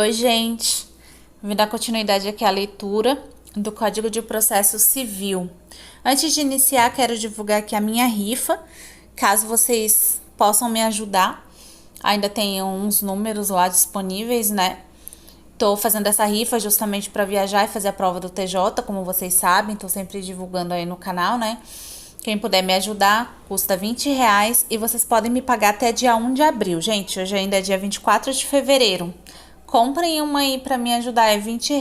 Oi, gente. Vou dar continuidade aqui à leitura do Código de Processo Civil. Antes de iniciar, quero divulgar aqui a minha rifa, caso vocês possam me ajudar. Ainda tem uns números lá disponíveis, né? Tô fazendo essa rifa justamente para viajar e fazer a prova do TJ, como vocês sabem. Tô sempre divulgando aí no canal, né? Quem puder me ajudar, custa R$ 20 e vocês podem me pagar até dia 1 de abril. Gente, hoje ainda é dia 24 de fevereiro. Comprem uma aí pra me ajudar, é R$ 20.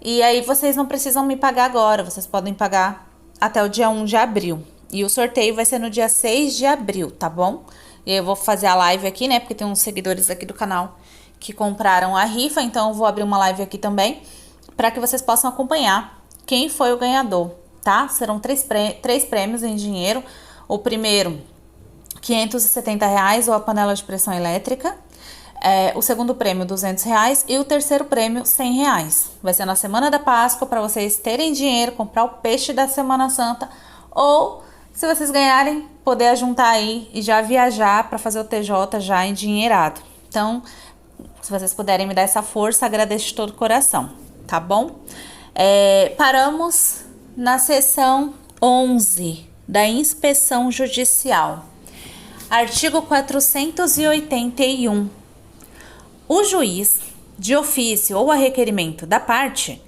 E aí vocês não precisam me pagar agora, vocês podem pagar até o dia 1 de abril. E o sorteio vai ser no dia 6 de abril, tá bom? E eu vou fazer a live aqui, né? Porque tem uns seguidores aqui do canal que compraram a rifa, então eu vou abrir uma live aqui também para que vocês possam acompanhar quem foi o ganhador, tá? Serão três prêmios em dinheiro. O primeiro, R$ 570, ou a panela de pressão elétrica. O segundo prêmio, R$ 200, e o terceiro prêmio, R$ 100. Vai ser na Semana da Páscoa, para vocês terem dinheiro, comprar o peixe da Semana Santa, ou, se vocês ganharem, poder juntar aí e já viajar para fazer o TJ já endinheirado. Então, se vocês puderem me dar essa força, agradeço de todo o coração, tá bom? Paramos na seção 11 da inspeção judicial. Artigo 481. O juiz, de ofício ou a requerimento da parte,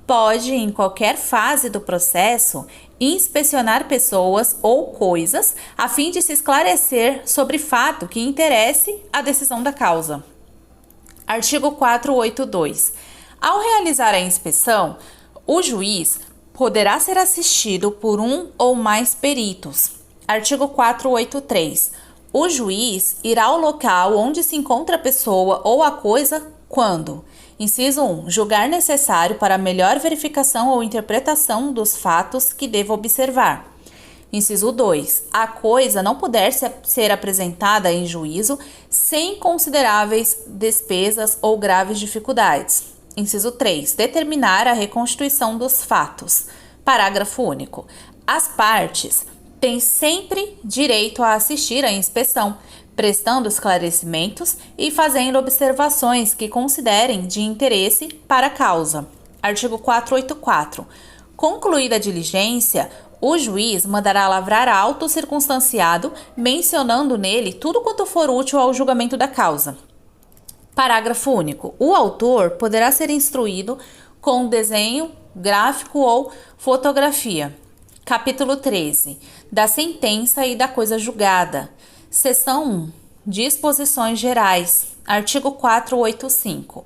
pode, em qualquer fase do processo, inspecionar pessoas ou coisas a fim de se esclarecer sobre fato que interesse a decisão da causa. Artigo 482. Ao realizar a inspeção, o juiz poderá ser assistido por um ou mais peritos. Artigo 483. O juiz irá ao local onde se encontra a pessoa ou a coisa quando: inciso 1. Julgar necessário para melhor verificação ou interpretação dos fatos que deva observar. Inciso 2. A coisa não puder ser apresentada em juízo sem consideráveis despesas ou graves dificuldades. Inciso 3. Determinar a reconstituição dos fatos. Parágrafo único. As partes têm sempre direito a assistir à inspeção, prestando esclarecimentos e fazendo observações que considerem de interesse para a causa. Artigo 484. Concluída a diligência, o juiz mandará lavrar auto circunstanciado, mencionando nele tudo quanto for útil ao julgamento da causa. Parágrafo único. O autor poderá ser instruído com desenho, gráfico ou fotografia. Capítulo 13. Da sentença e da coisa julgada. Seção 1. Disposições gerais. Artigo 485.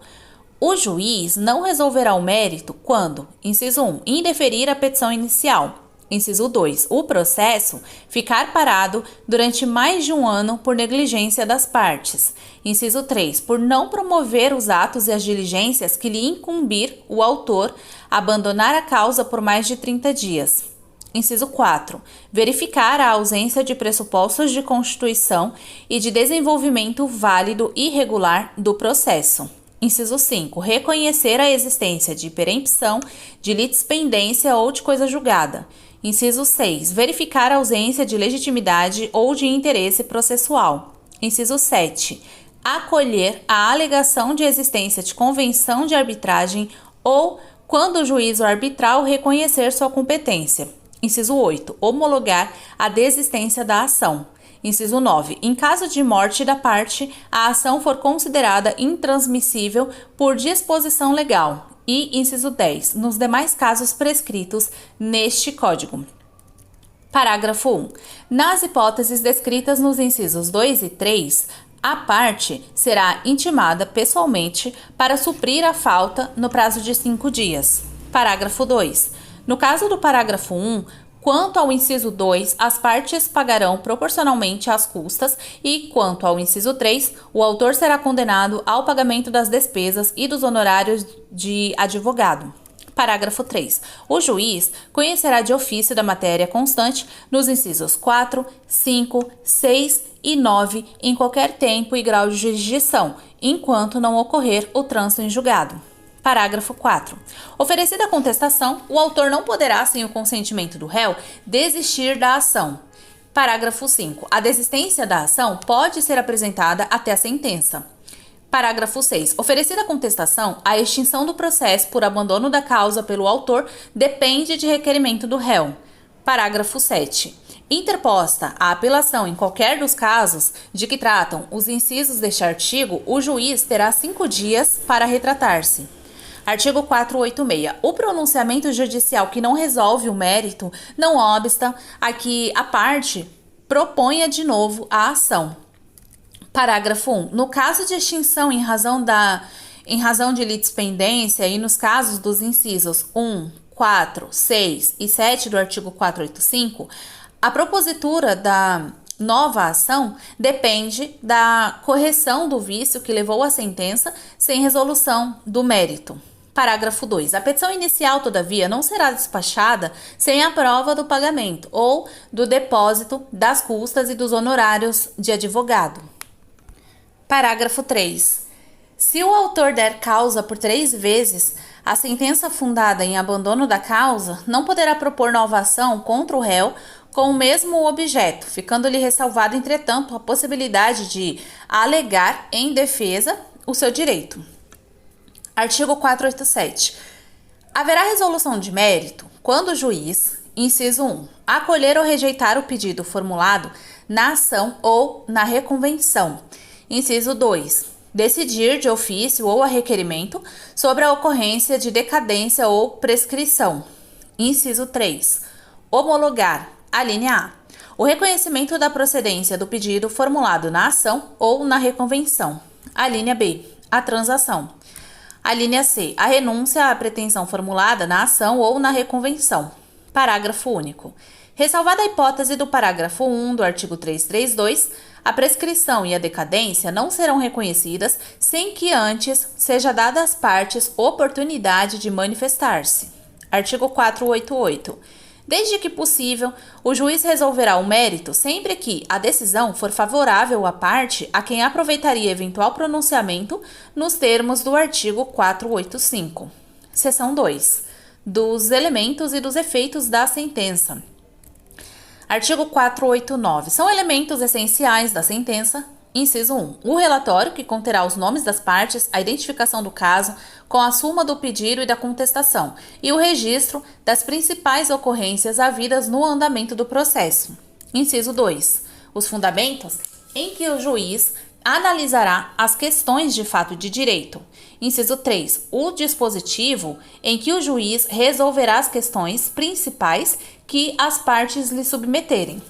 O juiz não resolverá o mérito quando: inciso 1. Indeferir a petição inicial. Inciso 2. O processo ficar parado durante mais de um ano por negligência das partes. Inciso 3. Por não promover os atos e as diligências que lhe incumbir o autor abandonar a causa por mais de 30 dias. Inciso 4. Verificar a ausência de pressupostos de constituição e de desenvolvimento válido e regular do processo. Inciso 5. Reconhecer a existência de perempção, de litispendência ou de coisa julgada. Inciso 6. Verificar a ausência de legitimidade ou de interesse processual. Inciso 7. Acolher a alegação de existência de convenção de arbitragem ou, quando o juízo arbitral reconhecer sua competência. Inciso 8. Homologar a desistência da ação. Inciso 9. Em caso de morte da parte, a ação for considerada intransmissível por disposição legal. E inciso 10. Nos demais casos prescritos neste Código. Parágrafo 1. Nas hipóteses descritas nos incisos 2 e 3, a parte será intimada pessoalmente para suprir a falta no prazo de 5 dias. Parágrafo 2. No caso do parágrafo 1, quanto ao inciso 2, as partes pagarão proporcionalmente às custas e, quanto ao inciso 3, o autor será condenado ao pagamento das despesas e dos honorários de advogado. Parágrafo 3. O juiz conhecerá de ofício da matéria constante nos incisos 4, 5, 6 e 9 em qualquer tempo e grau de jurisdição, enquanto não ocorrer o trânsito em julgado. Parágrafo 4. Oferecida a contestação, o autor não poderá, sem o consentimento do réu, desistir da ação. Parágrafo 5. A desistência da ação pode ser apresentada até a sentença. Parágrafo 6. Oferecida a contestação, a extinção do processo por abandono da causa pelo autor depende de requerimento do réu. Parágrafo 7. Interposta a apelação em qualquer dos casos de que tratam os incisos deste artigo, o juiz terá 5 dias para retratar-se. Artigo 486. O pronunciamento judicial que não resolve o mérito não obsta a que a parte proponha de novo a ação. Parágrafo 1. No caso de extinção em razão de litispendência e nos casos dos incisos 1, 4, 6 e 7 do artigo 485, a propositura da nova ação depende da correção do vício que levou à sentença sem resolução do mérito. Parágrafo 2. A petição inicial, todavia, não será despachada sem a prova do pagamento ou do depósito das custas e dos honorários de advogado. Parágrafo 3. Se o autor der causa por 3 vezes, a sentença fundada em abandono da causa não poderá propor nova ação contra o réu com o mesmo objeto, ficando-lhe ressalvada, entretanto, a possibilidade de alegar em defesa o seu direito. Artigo 487. Haverá resolução de mérito quando o juiz, inciso 1, acolher ou rejeitar o pedido formulado na ação ou na reconvenção. Inciso 2. Decidir de ofício ou a requerimento sobre a ocorrência de decadência ou prescrição. Inciso 3. Homologar, a linha A, o reconhecimento da procedência do pedido formulado na ação ou na reconvenção. A linha B, a transação. A linha C, a renúncia à pretensão formulada na ação ou na reconvenção. Parágrafo único. Ressalvada a hipótese do parágrafo 1 do artigo 332, a prescrição e a decadência não serão reconhecidas sem que antes seja dada às partes oportunidade de manifestar-se. Artigo 488. Desde que possível, o juiz resolverá o mérito sempre que a decisão for favorável à parte a quem aproveitaria eventual pronunciamento nos termos do artigo 485. Seção 2. Dos elementos e dos efeitos da sentença. Artigo 489. São elementos essenciais da sentença. Inciso 1. O relatório, que conterá os nomes das partes, a identificação do caso, com a suma do pedido e da contestação, e o registro das principais ocorrências havidas no andamento do processo. Inciso 2. Os fundamentos em que o juiz analisará as questões de fato e de direito. Inciso 3. O dispositivo em que o juiz resolverá as questões principais que as partes lhe submeterem.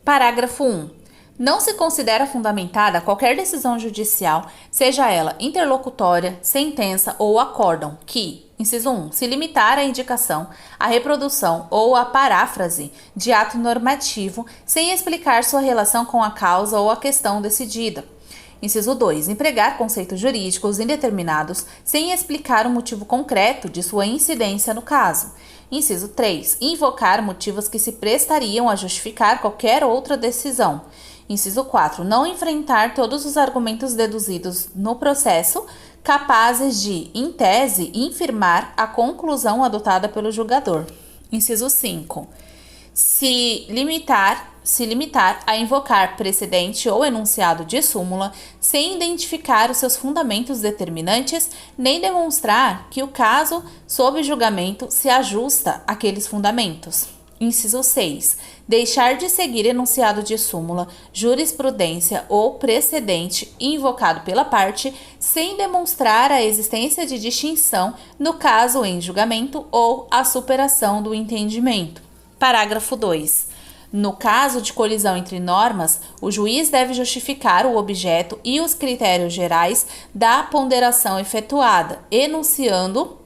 Parágrafo 1. Não se considera fundamentada qualquer decisão judicial, seja ela interlocutória, sentença ou acórdão, que, inciso 1, se limitar à indicação, à reprodução ou à paráfrase de ato normativo sem explicar sua relação com a causa ou a questão decidida. Inciso 2. Empregar conceitos jurídicos indeterminados sem explicar o motivo concreto de sua incidência no caso. Inciso 3. Invocar motivos que se prestariam a justificar qualquer outra decisão. Inciso 4. Não enfrentar todos os argumentos deduzidos no processo capazes de, em tese, infirmar a conclusão adotada pelo julgador. Inciso 5. Se limitar a invocar precedente ou enunciado de súmula sem identificar os seus fundamentos determinantes nem demonstrar que o caso sob julgamento se ajusta àqueles fundamentos. Inciso 6. Deixar de seguir enunciado de súmula, jurisprudência ou precedente invocado pela parte sem demonstrar a existência de distinção no caso em julgamento ou a superação do entendimento. Parágrafo 2. No caso de colisão entre normas, o juiz deve justificar o objeto e os critérios gerais da ponderação efetuada, enunciando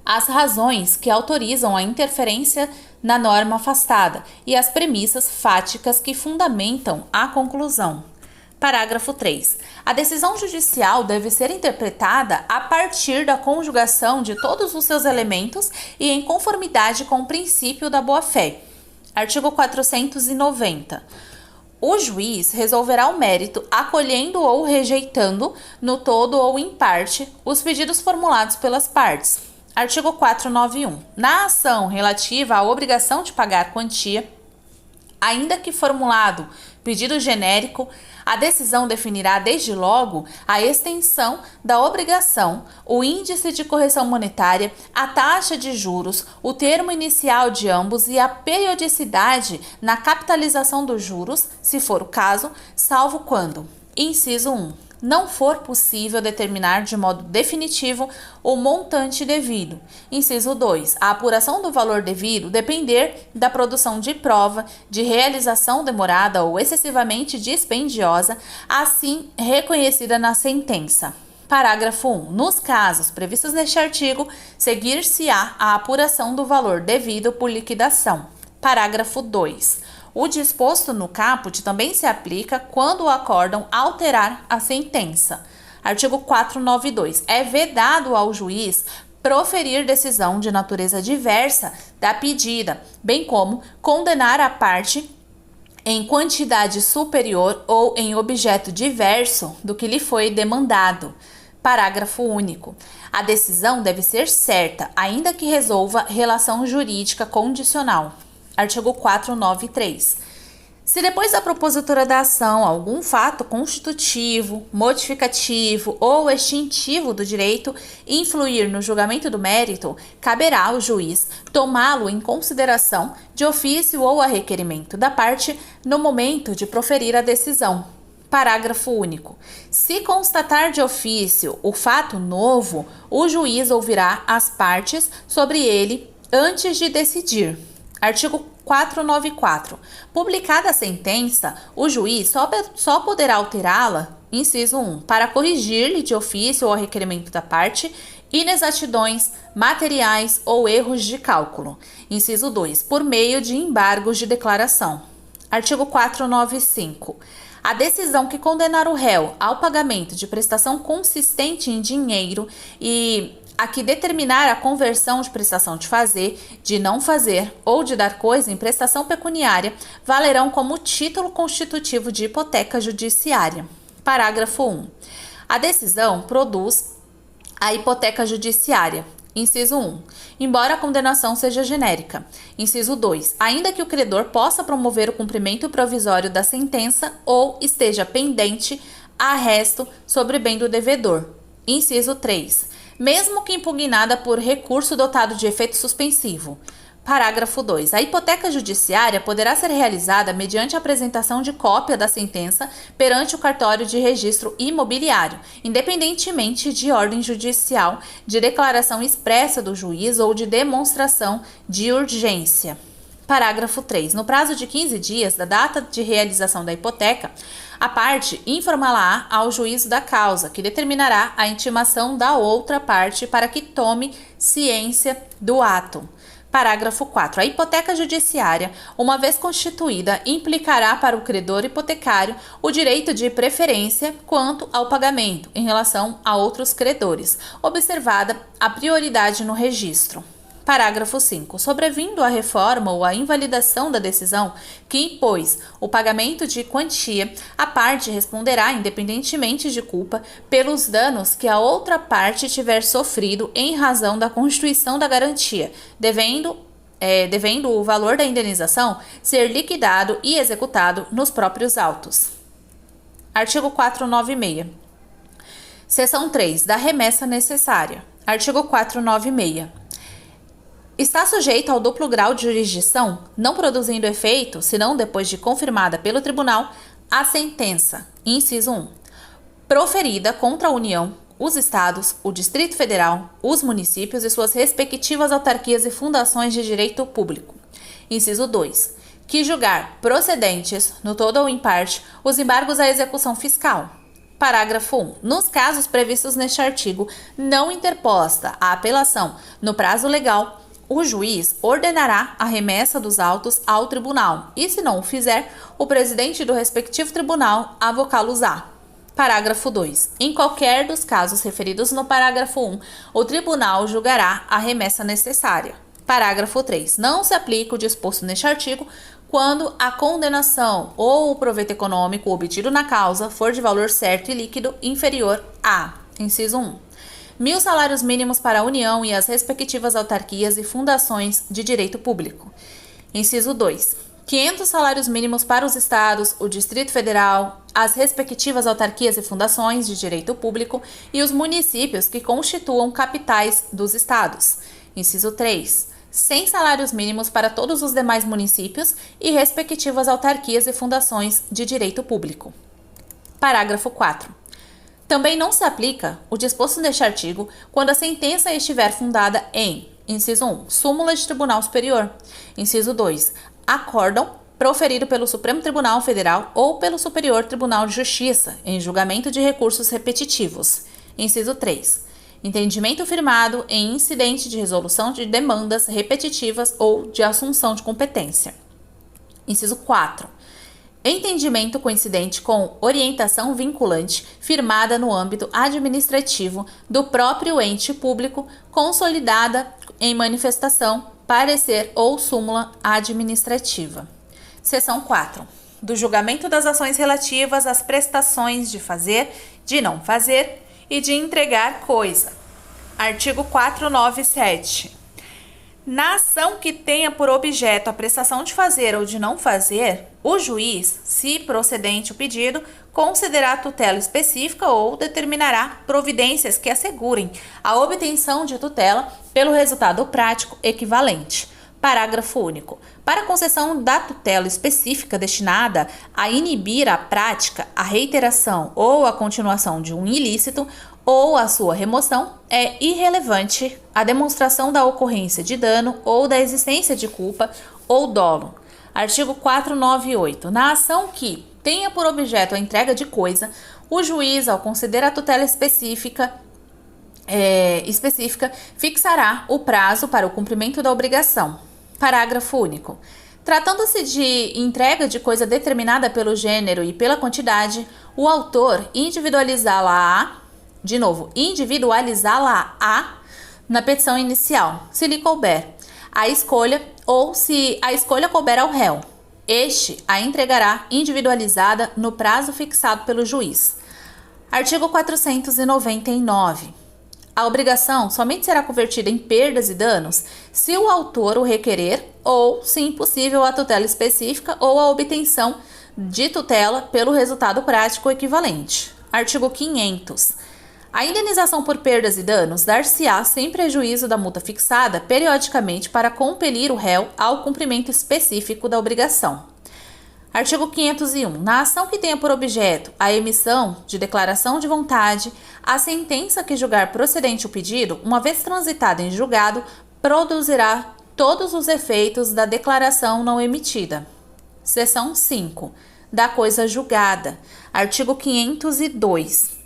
as razões que autorizam a interferência na norma afastada e as premissas fáticas que fundamentam a conclusão. Parágrafo 3. A decisão judicial deve ser interpretada a partir da conjugação de todos os seus elementos e em conformidade com o princípio da boa-fé. Artigo 490. O juiz resolverá o mérito acolhendo ou rejeitando, no todo ou em parte, os pedidos formulados pelas partes. Artigo 491. Na ação relativa à obrigação de pagar quantia, ainda que formulado pedido genérico, A decisão definirá desde logo a extensão da obrigação, o índice de correção monetária, a taxa de juros, o termo inicial de ambos e a periodicidade na capitalização dos juros, se for o caso, salvo quando: inciso 1. Não for possível determinar de modo definitivo o montante devido. Inciso 2. A apuração do valor devido depender da produção de prova de realização demorada ou excessivamente dispendiosa, assim reconhecida na sentença. Parágrafo 1. Nos casos previstos neste artigo, seguir-se-á a apuração do valor devido por liquidação. Parágrafo 2. O disposto no caput também se aplica quando o acórdão alterar a sentença. Artigo 492. É vedado ao juiz proferir decisão de natureza diversa da pedida, bem como condenar a parte em quantidade superior ou em objeto diverso do que lhe foi demandado. Parágrafo único. A decisão deve ser certa, ainda que resolva relação jurídica condicional. Artigo 493. Se depois da propositura da ação algum fato constitutivo, modificativo ou extintivo do direito influir no julgamento do mérito, caberá ao juiz tomá-lo em consideração de ofício ou a requerimento da parte no momento de proferir a decisão. Parágrafo único. Se constatar de ofício o fato novo, o juiz ouvirá as partes sobre ele antes de decidir. Artigo 494. Publicada a sentença, o juiz só poderá alterá-la, inciso 1, para corrigir-lhe de ofício ou a requerimento da parte inexatidões materiais ou erros de cálculo. Inciso 2, por meio de embargos de declaração. Artigo 495. A decisão que condenar o réu ao pagamento de prestação consistente em dinheiro e a que determinar a conversão de prestação de fazer, de não fazer ou de dar coisa em prestação pecuniária valerão como título constitutivo de hipoteca judiciária. Parágrafo 1. A decisão produz a hipoteca judiciária. Inciso 1. Embora a condenação seja genérica. Inciso 2. Ainda que o credor possa promover o cumprimento provisório da sentença ou esteja pendente arresto sobre bem do devedor. Inciso 3. Mesmo que impugnada por recurso dotado de efeito suspensivo. Parágrafo 2. A hipoteca judiciária poderá ser realizada mediante a apresentação de cópia da sentença perante o cartório de registro imobiliário, independentemente de ordem judicial, de declaração expressa do juiz ou de demonstração de urgência. Parágrafo 3. No prazo de 15 dias da data de realização da hipoteca, a parte informará ao juízo da causa, que determinará a intimação da outra parte para que tome ciência do ato. Parágrafo 4. A hipoteca judiciária, uma vez constituída, implicará para o credor hipotecário o direito de preferência quanto ao pagamento em relação a outros credores, observada a prioridade no registro. Parágrafo 5. Sobrevindo a reforma ou a invalidação da decisão que impôs o pagamento de quantia, a parte responderá, independentemente de culpa, pelos danos que a outra parte tiver sofrido em razão da constituição da garantia, devendo o valor da indenização ser liquidado e executado nos próprios autos. Artigo 496. Seção 3. Da remessa necessária. Artigo 496. Está sujeito ao duplo grau de jurisdição, não produzindo efeito, senão depois de confirmada pelo tribunal, a sentença, inciso 1, proferida contra a União, os Estados, o Distrito Federal, os municípios e suas respectivas autarquias e fundações de direito público. Inciso 2, que julgar procedentes, no todo ou em parte, os embargos à execução fiscal. Parágrafo 1. Nos casos previstos neste artigo, não interposta a apelação no prazo legal, o juiz ordenará a remessa dos autos ao tribunal e, se não o fizer, o presidente do respectivo tribunal avocá-los-á. Parágrafo 2. Em qualquer dos casos referidos no parágrafo 1, o tribunal julgará a remessa necessária. Parágrafo 3. Não se aplica o disposto neste artigo quando a condenação ou o proveito econômico obtido na causa for de valor certo e líquido inferior a, inciso 1, 1.000 salários mínimos para a União e as respectivas autarquias e fundações de direito público. Inciso 2. 500 salários mínimos para os estados, o Distrito Federal, as respectivas autarquias e fundações de direito público e os municípios que constituam capitais dos estados. Inciso 3. 100 salários mínimos para todos os demais municípios e respectivas autarquias e fundações de direito público. Parágrafo 4. Também não se aplica o disposto neste artigo quando a sentença estiver fundada em: inciso 1. Súmula de Tribunal Superior. Inciso 2. Acórdão proferido pelo Supremo Tribunal Federal ou pelo Superior Tribunal de Justiça em julgamento de recursos repetitivos. Inciso 3. Entendimento firmado em incidente de resolução de demandas repetitivas ou de assunção de competência. Inciso 4. Entendimento coincidente com orientação vinculante firmada no âmbito administrativo do próprio ente público, consolidada em manifestação, parecer ou súmula administrativa. Seção 4. Do julgamento das ações relativas às prestações de fazer, de não fazer e de entregar coisa. Artigo 497. Na ação que tenha por objeto a prestação de fazer ou de não fazer, o juiz, se procedente o pedido, concederá a tutela específica ou determinará providências que assegurem a obtenção de tutela pelo resultado prático equivalente. Parágrafo único. Para a concessão da tutela específica destinada a inibir a prática, a reiteração ou a continuação de um ilícito ou a sua remoção, é irrelevante a demonstração da ocorrência de dano ou da existência de culpa ou dolo. Artigo 498. Na ação que tenha por objeto a entrega de coisa, o juiz, ao conceder a tutela específica, fixará o prazo para o cumprimento da obrigação. Parágrafo único. Tratando-se de entrega de coisa determinada pelo gênero e pela quantidade, o autor individualizá-la-á na petição inicial, se lhe couber a escolha ou se a escolha couber ao réu. Este a entregará individualizada no prazo fixado pelo juiz. Artigo 499. A obrigação somente será convertida em perdas e danos se o autor o requerer ou, se impossível, a tutela específica ou a obtenção de tutela pelo resultado prático equivalente. Artigo 500. A indenização por perdas e danos dar-se-á sem prejuízo da multa fixada periodicamente para compelir o réu ao cumprimento específico da obrigação. Artigo 501. Na ação que tenha por objeto a emissão de declaração de vontade, a sentença que julgar procedente o pedido, uma vez transitada em julgado, produzirá todos os efeitos da declaração não emitida. Seção 5. Da coisa julgada. Artigo 502.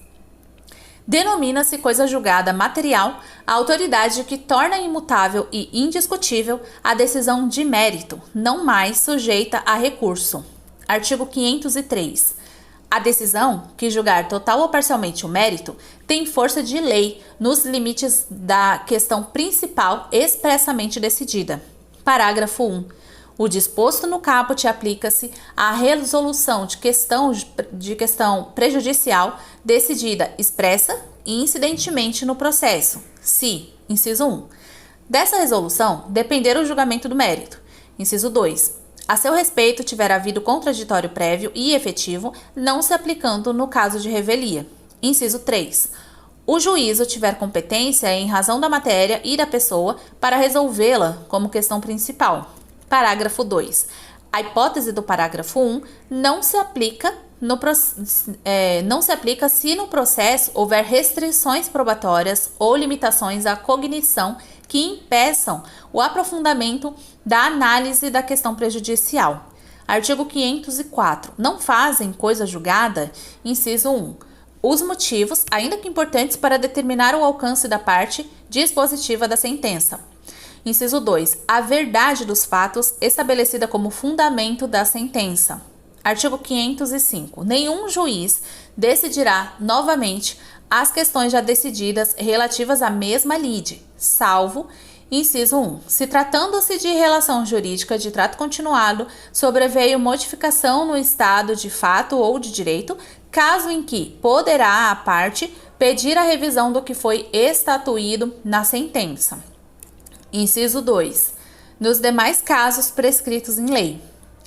Denomina-se coisa julgada material a autoridade que torna imutável e indiscutível a decisão de mérito, não mais sujeita a recurso. Artigo 503. A decisão, que julgar total ou parcialmente o mérito, tem força de lei nos limites da questão principal expressamente decidida. Parágrafo 1. O disposto no caput aplica-se à resolução de questão prejudicial decidida expressa e incidentemente no processo, se, inciso 1, dessa resolução depender o julgamento do mérito. Inciso 2. A seu respeito tiver havido contraditório prévio e efetivo, não se aplicando no caso de revelia. Inciso 3. O juízo tiver competência em razão da matéria e da pessoa para resolvê-la como questão principal. Parágrafo 2. A hipótese do parágrafo 1 não se aplica se no processo houver restrições probatórias ou limitações à cognição que impeçam o aprofundamento da análise da questão prejudicial. Artigo 504. Não fazem coisa julgada, inciso 1, os motivos, ainda que importantes, para determinar o alcance da parte dispositiva da sentença. Inciso 2. A verdade dos fatos estabelecida como fundamento da sentença. Artigo 505. Nenhum juiz decidirá novamente as questões já decididas relativas à mesma lide, salvo, inciso 1, se tratando-se de relação jurídica de trato continuado, sobreveio modificação no estado de fato ou de direito, caso em que poderá a parte pedir a revisão do que foi estatuído na sentença. Inciso 2. Nos demais casos prescritos em lei.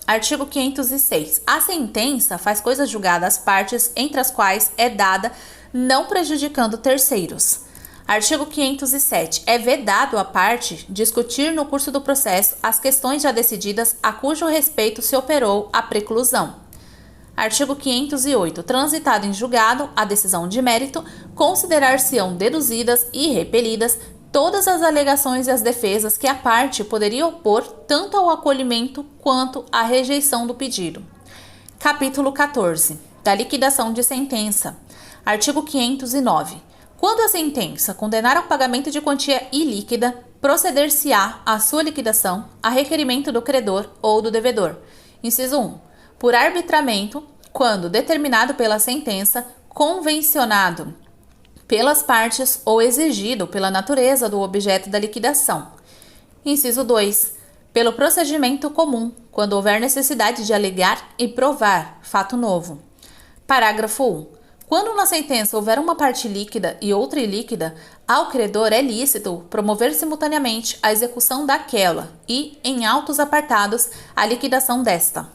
Artigo 506. A sentença faz coisa julgada às partes entre as quais é dada, não prejudicando terceiros. Artigo 507. É vedado à parte discutir no curso do processo as questões já decididas a cujo respeito se operou a preclusão. Artigo 508. Transitado em julgado a decisão de mérito, considerar-se-ão deduzidas e repelidas todas as alegações e as defesas que a parte poderia opor tanto ao acolhimento quanto à rejeição do pedido. Capítulo 14. Da liquidação de sentença. Artigo 509. Quando a sentença condenar ao pagamento de quantia ilíquida, proceder-se-á à sua liquidação a requerimento do credor ou do devedor. Inciso 1. Por arbitramento, quando determinado pela sentença, convencionado pelas partes ou exigido pela natureza do objeto da liquidação. Inciso 2. Pelo procedimento comum, quando houver necessidade de alegar e provar fato novo. Parágrafo 1. Quando na sentença houver uma parte líquida e outra ilíquida, ao credor é lícito promover simultaneamente a execução daquela e, em autos apartados, a liquidação desta.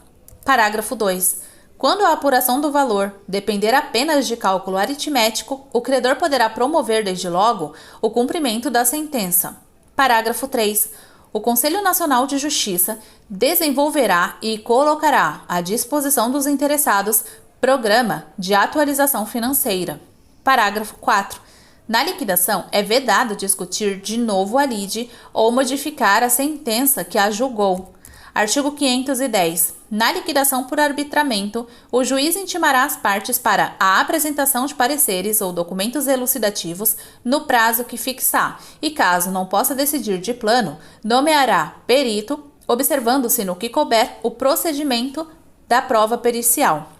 Parágrafo 2. Quando a apuração do valor depender apenas de cálculo aritmético, o credor poderá promover desde logo o cumprimento da sentença. Parágrafo 3. O Conselho Nacional de Justiça desenvolverá e colocará à disposição dos interessados programa de atualização financeira. Parágrafo 4. Na liquidação, é vedado discutir de novo a lide ou modificar a sentença que a julgou. Artigo 510. Na liquidação por arbitramento, o juiz intimará as partes para a apresentação de pareceres ou documentos elucidativos no prazo que fixar e, caso não possa decidir de plano, nomeará perito, observando-se no que couber o procedimento da prova pericial.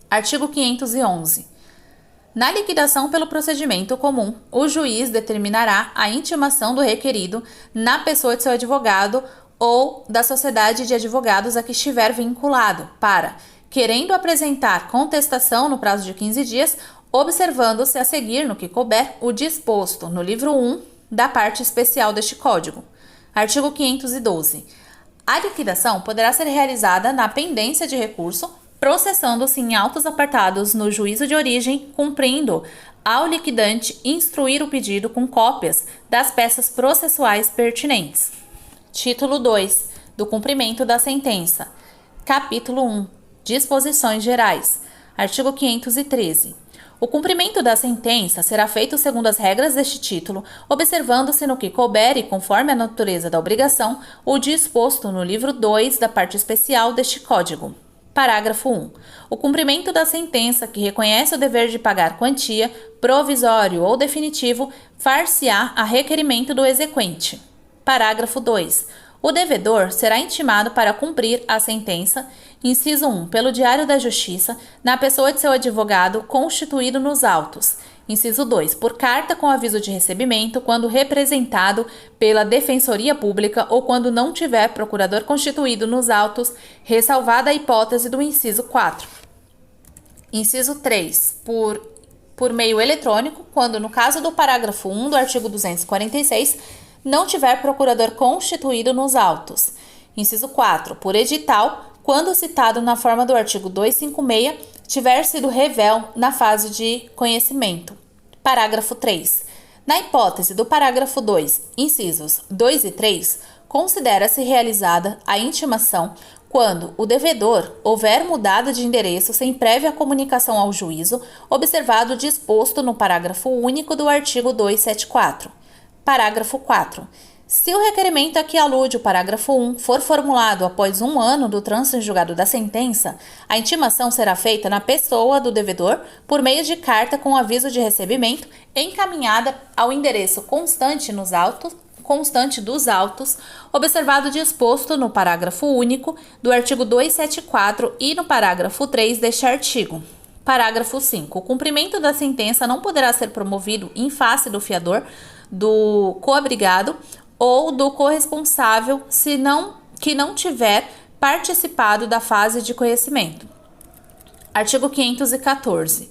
Artigo 511. Na liquidação pelo procedimento comum, o juiz determinará a intimação do requerido na pessoa de seu advogado ou da sociedade de advogados a que estiver vinculado, para, querendo apresentar contestação no prazo de 15 dias, observando-se a seguir no que couber o disposto no livro 1 da parte especial deste Código. Artigo 512. A liquidação poderá ser realizada na pendência de recurso, processando-se em autos apartados no juízo de origem, cumprindo ao liquidante instruir o pedido com cópias das peças processuais pertinentes. Título 2. Do cumprimento da sentença. Capítulo 1. Disposições gerais. Artigo 513. O cumprimento da sentença será feito segundo as regras deste título, observando-se no que couber e conforme a natureza da obrigação, o disposto no livro 2 da parte especial deste Código. Parágrafo 1. O cumprimento da sentença que reconhece o dever de pagar quantia, provisório ou definitivo, far-se-á a requerimento do exequente. Parágrafo 2. O devedor será intimado para cumprir a sentença, inciso 1, pelo Diário da Justiça, na pessoa de seu advogado constituído nos autos. Inciso 2, por carta com aviso de recebimento, quando representado pela Defensoria Pública ou quando não tiver procurador constituído nos autos, ressalvada a hipótese do inciso 4. Inciso 3, por meio eletrônico, quando, no caso do parágrafo 1 do artigo 246, não tiver procurador constituído nos autos. Inciso 4. Por edital, quando citado na forma do artigo 256, tiver sido revel na fase de conhecimento. Parágrafo 3. Na hipótese do parágrafo 2, incisos 2 e 3, considera-se realizada a intimação quando o devedor houver mudado de endereço sem prévia comunicação ao juízo, observado o disposto no parágrafo único do artigo 274. Parágrafo 4. Se o requerimento a que alude o parágrafo 1 for formulado após 1 ano do trânsito em julgado da sentença, a intimação será feita na pessoa do devedor por meio de carta com aviso de recebimento encaminhada ao endereço constante dos autos, observado o disposto no parágrafo único do artigo 274 e no parágrafo 3 deste artigo. Parágrafo 5. O cumprimento da sentença não poderá ser promovido em face do fiador, do coabrigado ou do corresponsável que não tiver participado da fase de conhecimento. Artigo 514.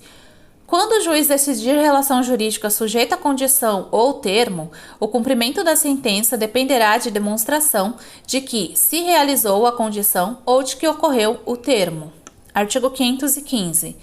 Quando o juiz decidir relação jurídica sujeita a condição ou termo, o cumprimento da sentença dependerá de demonstração de que se realizou a condição ou de que ocorreu o termo. Artigo 515.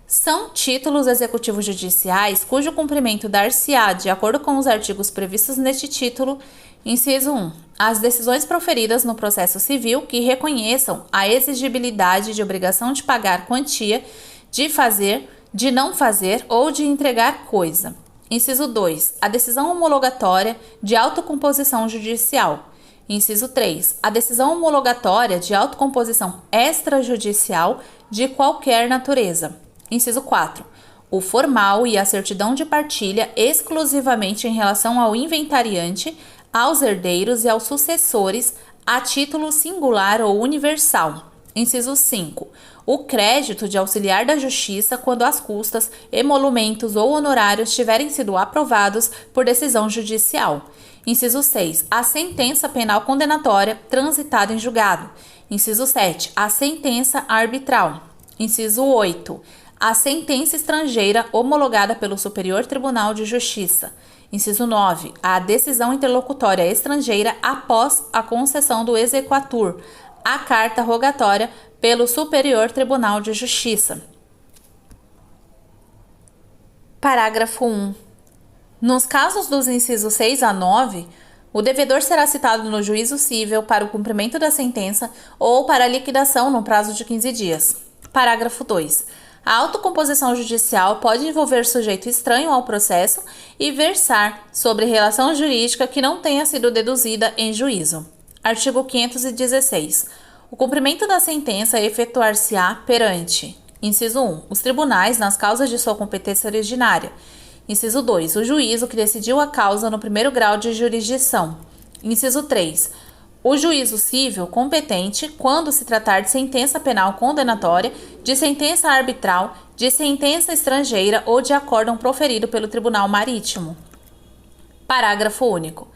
São títulos executivos judiciais cujo cumprimento dar-se-á de acordo com os artigos previstos neste título. Inciso 1. As decisões proferidas no processo civil que reconheçam a exigibilidade de obrigação de pagar quantia, de fazer, de não fazer ou de entregar coisa. Inciso 2. A decisão homologatória de autocomposição judicial. Inciso 3. A decisão homologatória de autocomposição extrajudicial de qualquer natureza. Inciso 4. O formal e a certidão de partilha exclusivamente em relação ao inventariante, aos herdeiros e aos sucessores a título singular ou universal. Inciso 5. O crédito de auxiliar da justiça quando as custas, emolumentos ou honorários tiverem sido aprovados por decisão judicial. Inciso 6. A sentença penal condenatória transitada em julgado. Inciso 7. A sentença arbitral. Inciso 8. A sentença estrangeira homologada pelo Superior Tribunal de Justiça. Inciso 9. A decisão interlocutória estrangeira após a concessão do exequatur, a carta rogatória pelo Superior Tribunal de Justiça. Parágrafo 1. Nos casos dos incisos 6 a 9, o devedor será citado no juízo cível para o cumprimento da sentença ou para a liquidação no prazo de 15 dias. Parágrafo 2. A autocomposição judicial pode envolver sujeito estranho ao processo e versar sobre relação jurídica que não tenha sido deduzida em juízo. Artigo 516. O cumprimento da sentença efetuar-se-á perante: inciso 1. Os tribunais nas causas de sua competência originária. Inciso 2. O juízo que decidiu a causa no primeiro grau de jurisdição. Inciso 3. O juízo cível competente quando se tratar de sentença penal condenatória, de sentença arbitral, de sentença estrangeira ou de acórdão proferido pelo Tribunal Marítimo. Parágrafo único.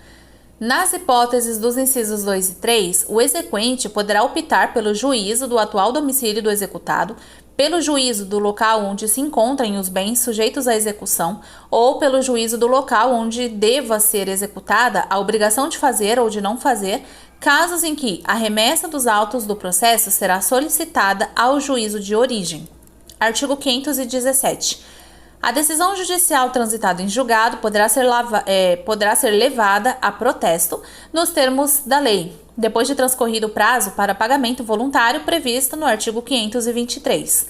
Nas hipóteses dos incisos 2 e 3, o exequente poderá optar pelo juízo do atual domicílio do executado, pelo juízo do local onde se encontrem os bens sujeitos à execução ou pelo juízo do local onde deva ser executada a obrigação de fazer ou de não fazer, casos em que a remessa dos autos do processo será solicitada ao juízo de origem. Artigo 517. A decisão judicial transitada em julgado poderá ser levada a protesto nos termos da lei, depois de transcorrido o prazo para pagamento voluntário previsto no artigo 523.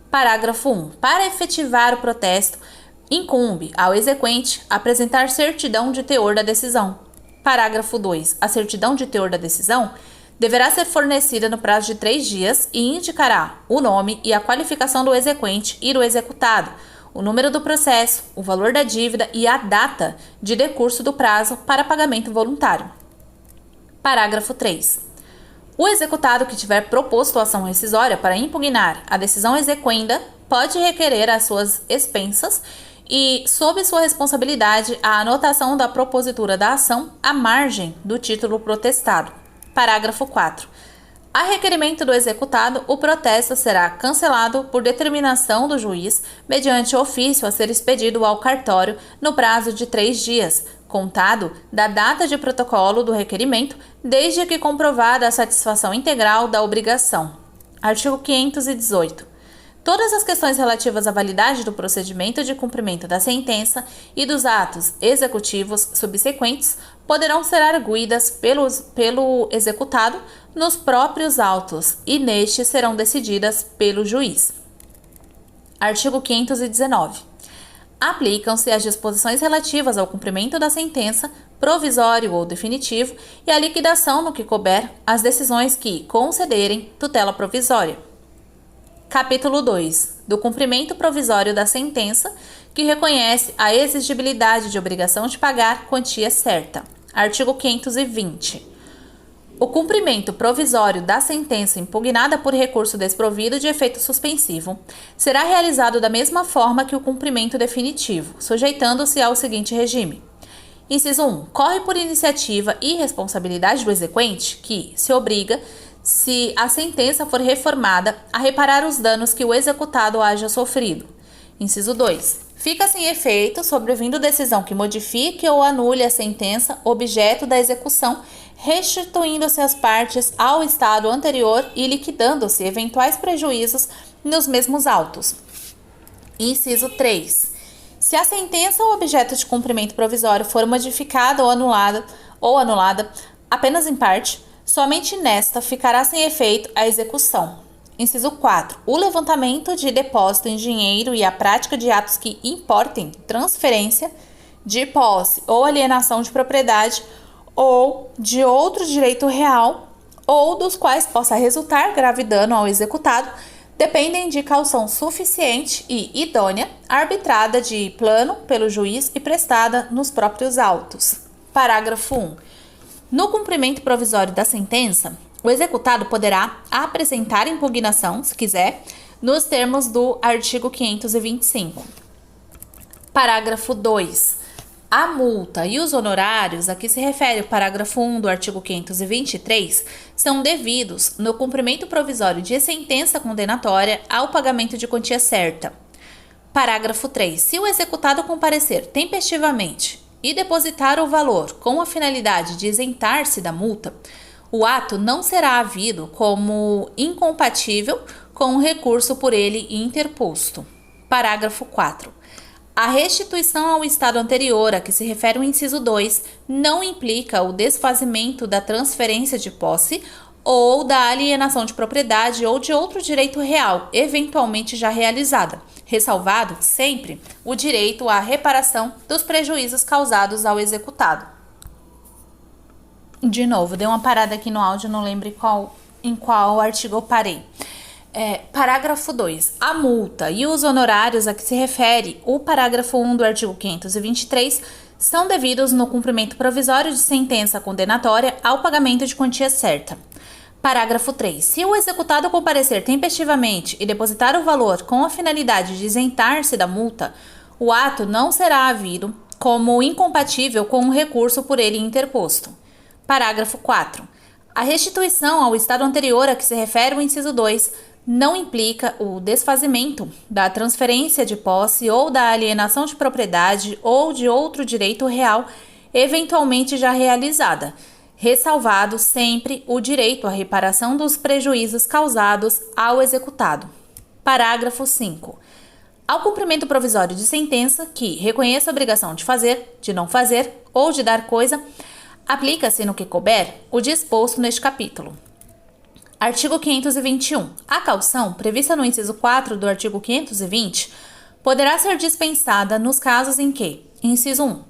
Parágrafo 1. Para efetivar o protesto, incumbe ao exequente apresentar certidão de teor da decisão. Parágrafo 2. A certidão de teor da decisão deverá ser fornecida no prazo de 3 dias e indicará o nome e a qualificação do exequente e do executado, o número do processo, o valor da dívida e a data de decurso do prazo para pagamento voluntário. Parágrafo 3. O executado que tiver proposto ação rescisória para impugnar a decisão exequenda pode requerer às suas expensas e, sob sua responsabilidade, a anotação da propositura da ação à margem do título protestado. Parágrafo 4. A requerimento do executado, o protesto será cancelado por determinação do juiz, mediante ofício a ser expedido ao cartório no prazo de 3 dias, contado da data de protocolo do requerimento, desde que comprovada a satisfação integral da obrigação. Artigo 518. Todas as questões relativas à validade do procedimento de cumprimento da sentença e dos atos executivos subsequentes poderão ser arguidas pelo executado nos próprios autos e nestes serão decididas pelo juiz. Artigo 519. Aplicam-se as disposições relativas ao cumprimento da sentença, provisório ou definitivo, e à liquidação no que couber, as decisões que concederem tutela provisória. Capítulo 2. Do cumprimento provisório da sentença, que reconhece a exigibilidade de obrigação de pagar quantia certa. Artigo 520. O cumprimento provisório da sentença impugnada por recurso desprovido de efeito suspensivo será realizado da mesma forma que o cumprimento definitivo, sujeitando-se ao seguinte regime. Inciso 1. Corre por iniciativa e responsabilidade do exequente que se obriga, se a sentença for reformada, a reparar os danos que o executado haja sofrido. Inciso 2. Fica sem efeito, sobrevindo decisão que modifique ou anule a sentença objeto da execução, restituindo-se as partes ao estado anterior e liquidando-se eventuais prejuízos nos mesmos autos. Inciso 3. Se a sentença ou objeto de cumprimento provisório for modificada ou anulada apenas em parte, somente nesta ficará sem efeito a execução. Inciso 4. O levantamento de depósito em dinheiro e a prática de atos que importem transferência de posse ou alienação de propriedade ou de outro direito real ou dos quais possa resultar grave dano ao executado dependem de caução suficiente e idônea, arbitrada de plano pelo juiz e prestada nos próprios autos. Parágrafo 1. No cumprimento provisório da sentença, o executado poderá apresentar impugnação, se quiser, nos termos do artigo 525. Parágrafo 2. A multa e os honorários a que se refere o parágrafo 1 do artigo 523 são devidos no cumprimento provisório de sentença condenatória ao pagamento de quantia certa. Parágrafo 3. Se o executado comparecer tempestivamente e depositar o valor com a finalidade de isentar-se da multa, o ato não será havido como incompatível com o recurso por ele interposto. Parágrafo 4. A restituição ao estado anterior a que se refere o inciso 2 não implica o desfazimento da transferência de posse ou da alienação de propriedade ou de outro direito real, eventualmente já realizada, ressalvado sempre o direito à reparação dos prejuízos causados ao executado. De novo, dei uma parada aqui no áudio, não lembro em qual artigo eu parei. Parágrafo 2. A multa e os honorários a que se refere o parágrafo 1 do artigo 523 são devidos no cumprimento provisório de sentença condenatória ao pagamento de quantia certa. Parágrafo 3. Se o executado comparecer tempestivamente e depositar o valor com a finalidade de isentar-se da multa, o ato não será havido como incompatível com o recurso por ele interposto. Parágrafo 4. A restituição ao estado anterior a que se refere o inciso 2 não implica o desfazimento da transferência de posse ou da alienação de propriedade ou de outro direito real, eventualmente já realizada, ressalvado sempre o direito à reparação dos prejuízos causados ao executado. Parágrafo 5. Ao cumprimento provisório de sentença que reconheça a obrigação de fazer, de não fazer ou de dar coisa, aplica-se no que couber o disposto neste capítulo. Artigo 521. A caução, prevista no inciso 4 do artigo 520, poderá ser dispensada nos casos em que, inciso 1,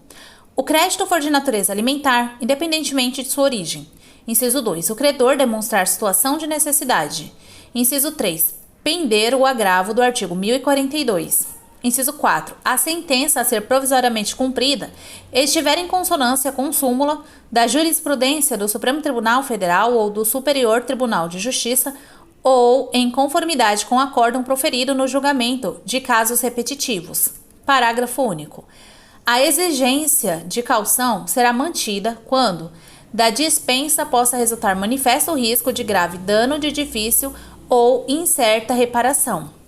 o crédito for de natureza alimentar, independentemente de sua origem. Inciso 2, o credor demonstrar situação de necessidade. Inciso 3, pender o agravo do artigo 1042. Inciso 4. A sentença a ser provisoriamente cumprida estiver em consonância com súmula da jurisprudência do Supremo Tribunal Federal ou do Superior Tribunal de Justiça ou em conformidade com acórdão proferido no julgamento de casos repetitivos. Parágrafo único. A exigência de caução será mantida quando da dispensa possa resultar manifesto risco de grave dano de difícil ou incerta reparação.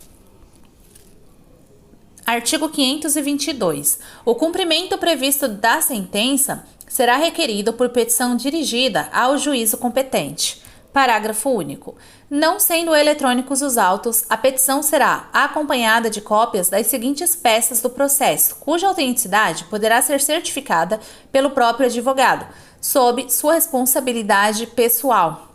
Artigo 522. O cumprimento previsto da sentença será requerido por petição dirigida ao juízo competente. Parágrafo único. Não sendo eletrônicos os autos, a petição será acompanhada de cópias das seguintes peças do processo, cuja autenticidade poderá ser certificada pelo próprio advogado, sob sua responsabilidade pessoal.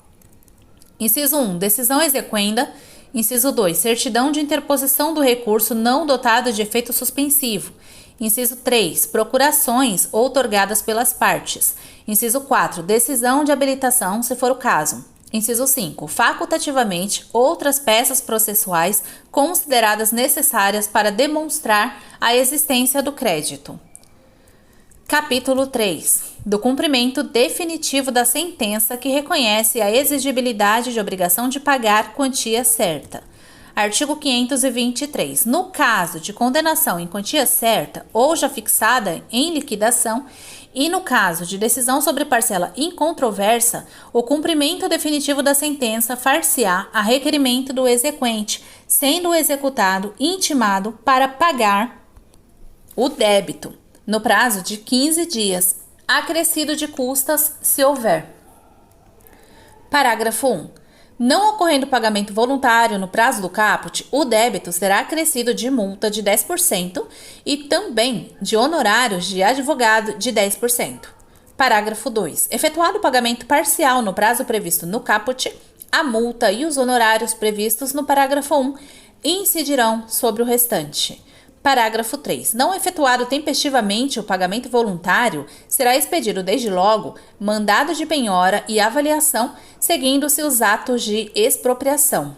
Inciso 1. Decisão exequenda. Inciso 2. Certidão de interposição do recurso não dotado de efeito suspensivo. Inciso 3. Procurações outorgadas pelas partes. Inciso 4. Decisão de habilitação, se for o caso. Inciso 5. Facultativamente, outras peças processuais consideradas necessárias para demonstrar a existência do crédito. Capítulo 3. Do cumprimento definitivo da sentença que reconhece a exigibilidade de obrigação de pagar quantia certa. Artigo 523. No caso de condenação em quantia certa ou já fixada em liquidação, e no caso de decisão sobre parcela incontroversa, o cumprimento definitivo da sentença far-se-á a requerimento do exequente, sendo o executado intimado para pagar o débito no prazo de 15 dias, acrescido de custas, se houver. Parágrafo 1. Não ocorrendo pagamento voluntário no prazo do caput, o débito será acrescido de multa de 10% e também de honorários de advogado de 10%. Parágrafo 2. Efetuado o pagamento parcial no prazo previsto no caput, a multa e os honorários previstos no parágrafo 1 incidirão sobre o restante. Parágrafo 3. Não efetuado tempestivamente o pagamento voluntário, será expedido desde logo mandado de penhora e avaliação, seguindo-se os atos de expropriação.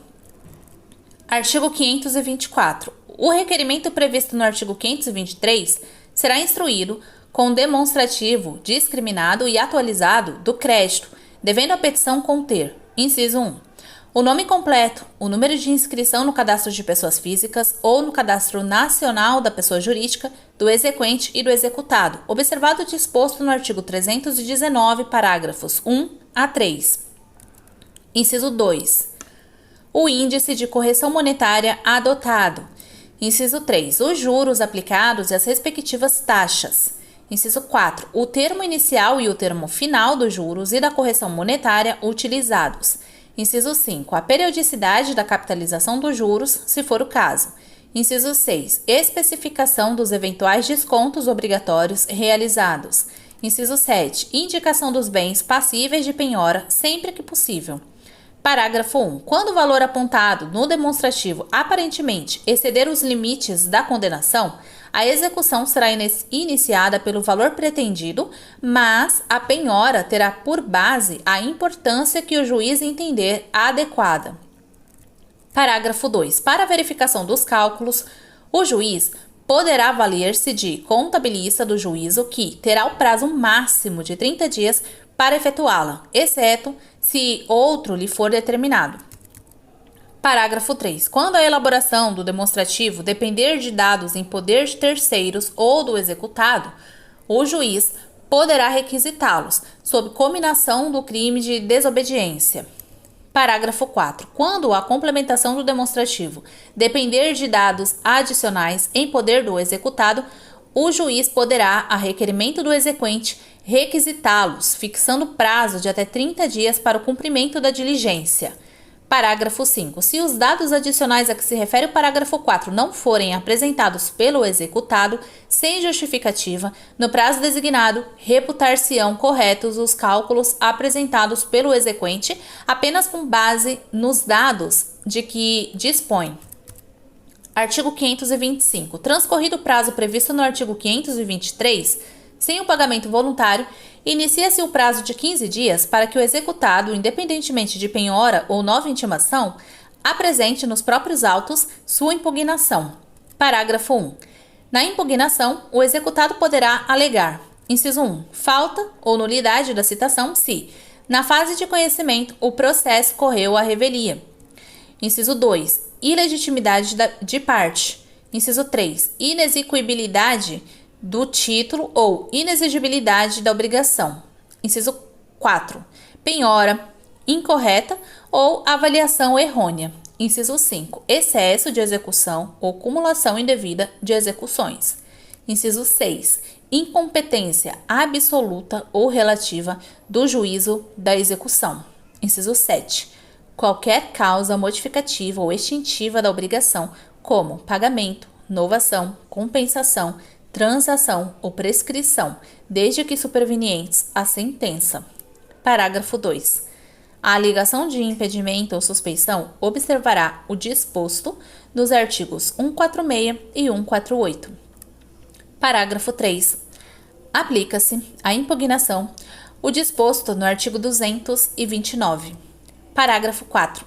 Artigo 524. O requerimento previsto no artigo 523 será instruído com demonstrativo discriminado e atualizado do crédito, devendo a petição conter: inciso 1. O nome completo, o número de inscrição no cadastro de pessoas físicas ou no cadastro nacional da pessoa jurídica, do exequente e do executado, observado o disposto no artigo 319, parágrafos 1 a 3. Inciso 2. O índice de correção monetária adotado. Inciso 3. Os juros aplicados e as respectivas taxas. Inciso 4. O termo inicial e o termo final dos juros e da correção monetária utilizados. Inciso 5. A periodicidade da capitalização dos juros, se for o caso. Inciso 6. Especificação dos eventuais descontos obrigatórios realizados. Inciso 7. Indicação dos bens passíveis de penhora sempre que possível. Parágrafo 1. Quando o valor apontado no demonstrativo aparentemente exceder os limites da condenação, a execução será iniciada pelo valor pretendido, mas a penhora terá por base a importância que o juiz entender adequada. Parágrafo 2. Para a verificação dos cálculos, o juiz poderá valer-se de contabilista do juízo que terá o prazo máximo de 30 dias para efetuá-la, exceto se outro lhe for determinado. Parágrafo 3. Quando a elaboração do demonstrativo depender de dados em poder de terceiros ou do executado, o juiz poderá requisitá-los, sob cominação do crime de desobediência. Parágrafo 4. Quando a complementação do demonstrativo depender de dados adicionais em poder do executado, o juiz poderá, a requerimento do exequente, requisitá-los, fixando prazo de até 30 dias para o cumprimento da diligência. Parágrafo 5. Se os dados adicionais a que se refere o parágrafo 4 não forem apresentados pelo executado, sem justificativa, no prazo designado, reputar-se-ão corretos os cálculos apresentados pelo exequente apenas com base nos dados de que dispõe. Artigo 525. Transcorrido o prazo previsto no artigo 523, sem o pagamento voluntário, inicia-se o prazo de 15 dias para que o executado, independentemente de penhora ou nova intimação, apresente nos próprios autos sua impugnação. Parágrafo 1. Na impugnação, o executado poderá alegar: inciso 1. Falta ou nulidade da citação se, na fase de conhecimento, o processo correu à revelia. Inciso 2. Ilegitimidade de parte. Inciso 3. Inexequibilidade do título ou inexigibilidade da obrigação. Inciso 4. Penhora incorreta ou avaliação errônea. Inciso 5. Excesso de execução ou cumulação indevida de execuções. Inciso 6. Incompetência absoluta ou relativa do juízo da execução. Inciso 7. Qualquer causa modificativa ou extintiva da obrigação, como pagamento, novação, compensação, transação ou prescrição, desde que supervenientes à sentença. Parágrafo 2. A alegação de impedimento ou suspeição observará o disposto nos artigos 146 e 148. Parágrafo 3. Aplica-se à impugnação o disposto no artigo 229. Parágrafo 4.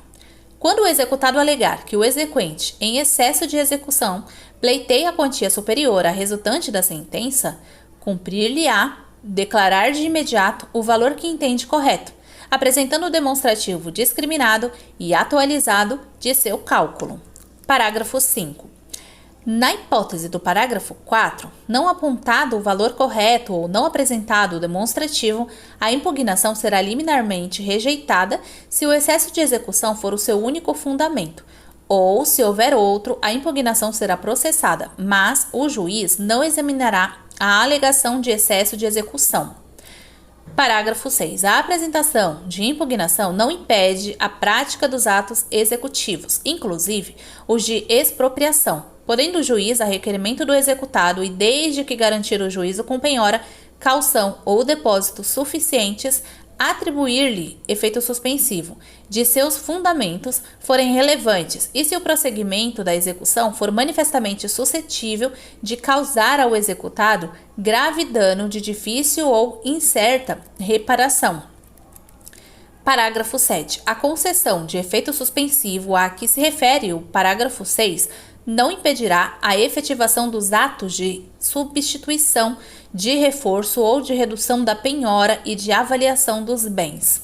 Quando o executado alegar que o exequente, em excesso de execução, pleiteia a quantia superior à resultante da sentença, cumprir-lhe-á declarar de imediato o valor que entende correto, apresentando o demonstrativo discriminado e atualizado de seu cálculo. Parágrafo 5. Na hipótese do parágrafo 4, não apontado o valor correto ou não apresentado o demonstrativo, a impugnação será liminarmente rejeitada se o excesso de execução for o seu único fundamento, ou, se houver outro, a impugnação será processada, mas o juiz não examinará a alegação de excesso de execução. Parágrafo 6. A apresentação de impugnação não impede a prática dos atos executivos, inclusive os de expropriação, podendo o juiz, a requerimento do executado e desde que garantir o juízo com penhora, caução ou depósito suficientes, atribuir-lhe efeito suspensivo, de seus fundamentos forem relevantes e se o prosseguimento da execução for manifestamente suscetível de causar ao executado grave dano de difícil ou incerta reparação. Parágrafo 7. A concessão de efeito suspensivo a que se refere o parágrafo 6 não impedirá a efetivação dos atos de substituição, de reforço ou de redução da penhora e de avaliação dos bens.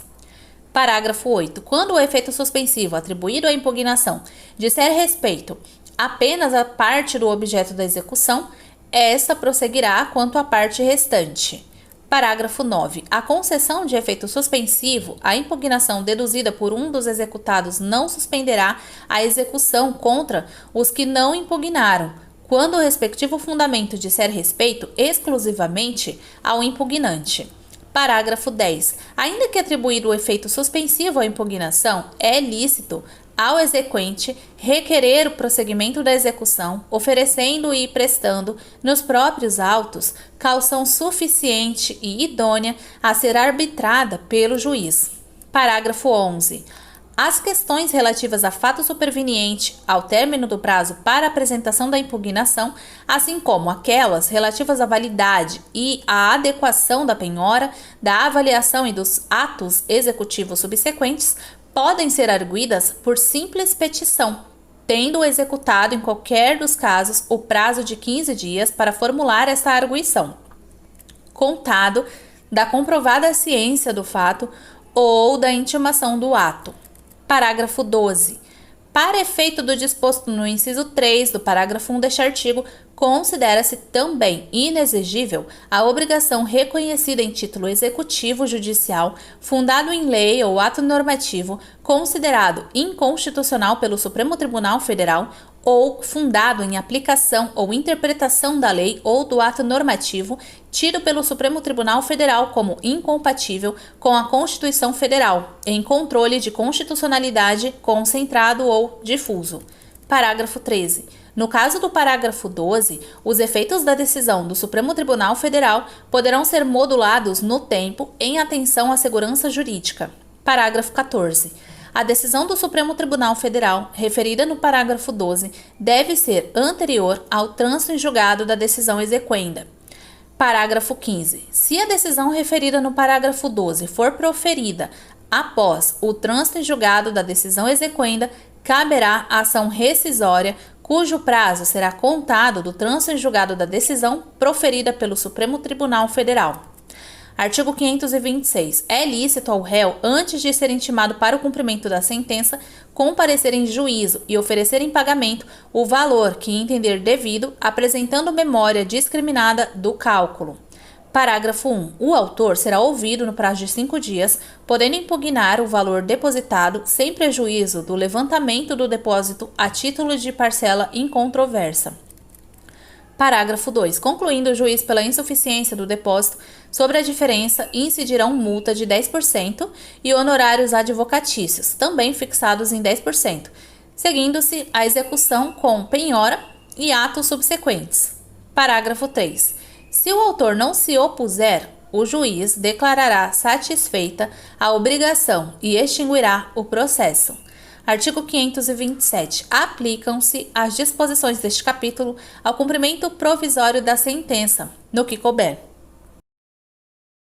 Parágrafo 8. Quando o efeito suspensivo atribuído à impugnação disser respeito apenas à parte do objeto da execução, essa prosseguirá quanto à parte restante. Parágrafo 9. A concessão de efeito suspensivo à impugnação deduzida por um dos executados não suspenderá a execução contra os que não impugnaram, quando o respectivo fundamento disser respeito exclusivamente ao impugnante. Parágrafo 10. Ainda que atribuído o efeito suspensivo à impugnação, é lícito ao exequente requerer o prosseguimento da execução, oferecendo e prestando, nos próprios autos, caução suficiente e idônea a ser arbitrada pelo juiz. Parágrafo 11. As questões relativas a fato superveniente ao término do prazo para apresentação da impugnação, assim como aquelas relativas à validade e à adequação da penhora, da avaliação e dos atos executivos subsequentes, podem ser arguidas por simples petição, tendo o executado, em qualquer dos casos, o prazo de 15 dias para formular essa arguição, contado da comprovada ciência do fato ou da intimação do ato. Parágrafo 12. Para efeito do disposto no inciso 3 do parágrafo 1 deste artigo, considera-se também inexigível a obrigação reconhecida em título executivo judicial, fundado em lei ou ato normativo, considerado inconstitucional pelo Supremo Tribunal Federal ou fundado em aplicação ou interpretação da lei ou do ato normativo, tido pelo Supremo Tribunal Federal como incompatível com a Constituição Federal, em controle de constitucionalidade concentrado ou difuso. Parágrafo 13. No caso do parágrafo 12, os efeitos da decisão do Supremo Tribunal Federal poderão ser modulados no tempo em atenção à segurança jurídica. Parágrafo 14. A decisão do Supremo Tribunal Federal, referida no parágrafo 12, deve ser anterior ao trânsito em julgado da decisão exequenda. Parágrafo 15. Se a decisão referida no parágrafo 12 for proferida após o trânsito em julgado da decisão exequenda, caberá a ação rescisória, cujo prazo será contado do trânsito em julgado da decisão proferida pelo Supremo Tribunal Federal. Artigo 526. É lícito ao réu, antes de ser intimado para o cumprimento da sentença, comparecer em juízo e oferecer em pagamento o valor que entender devido, apresentando memória discriminada do cálculo. Parágrafo 1. O autor será ouvido no prazo de 5 dias, podendo impugnar o valor depositado sem prejuízo do levantamento do depósito a título de parcela incontroversa. Parágrafo 2. Concluindo o juiz pela insuficiência do depósito, sobre a diferença incidirão multa de 10% e honorários advocatícios, também fixados em 10%, seguindo-se a execução com penhora e atos subsequentes. Parágrafo 3. Se o autor não se opuser, o juiz declarará satisfeita a obrigação e extinguirá o processo. Artigo 527. Aplicam-se as disposições deste capítulo ao cumprimento provisório da sentença, no que couber.